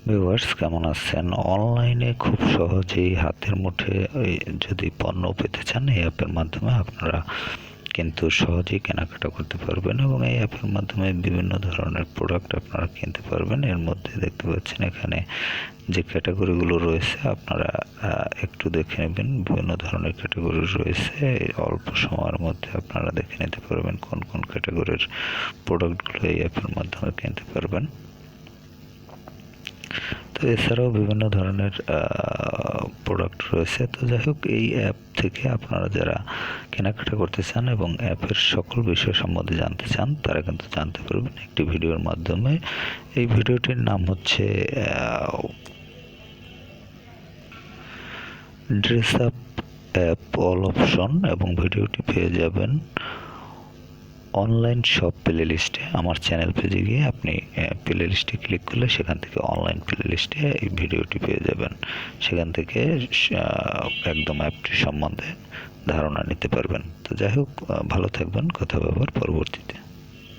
Viewers, কেমন আছেন? অনলাইনে খুব সহজেই হাতের মুঠে যদি পণ্য পেতে চান, এই অ্যাপের মাধ্যমে আপনারা কিন্তু সহজেই কেনাকাটা করতে পারবেন এবং এই অ্যাপের মাধ্যমে বিভিন্ন ধরনের প্রোডাক্ট আপনারা কিনতে পারবেন। এর মধ্যে দেখতে পাচ্ছেন এখানে যে ক্যাটাগরিগুলো রয়েছে, আপনারা একটু দেখে নেবেন। বিভিন্ন ধরনের ক্যাটাগরি রয়েছে, অল্প সময়ের মধ্যে আপনারা দেখে নিতে পারবেন কোন কোন ক্যাটাগরির প্রোডাক্টগুলো এই অ্যাপের মাধ্যমে কিনতে পারবেন। তো এছাড়াও বিভিন্ন ধরনের প্রোডাক্ট রয়েছে। তো যাই হোক, এই অ্যাপ থেকে আপনারা যারা কেনাকাটা করতে চান এবং অ্যাপের সকল বিষয় সম্বন্ধে জানতে চান, তারা কিন্তু জানতে পারবেন একটি ভিডিওর মাধ্যমে। এই ভিডিওটির নাম হচ্ছে dress up app all option, এবং ভিডিওটি পেয়ে যাবেন অনলাইন শপ প্লে লিস্টে। আমার চ্যানেল পেজে গিয়ে আপনি প্লে লিস্টে ক্লিক করলে সেখান থেকে অনলাইন প্লে লিস্টে এই ভিডিওটি পেয়ে যাবেন। সেখান থেকে একদম অ্যাপটি সম্বন্ধে ধারণা নিতে পারবেন। তো যাই হোক, ভালো থাকবেন, কথা বলবার পরবর্তীতে।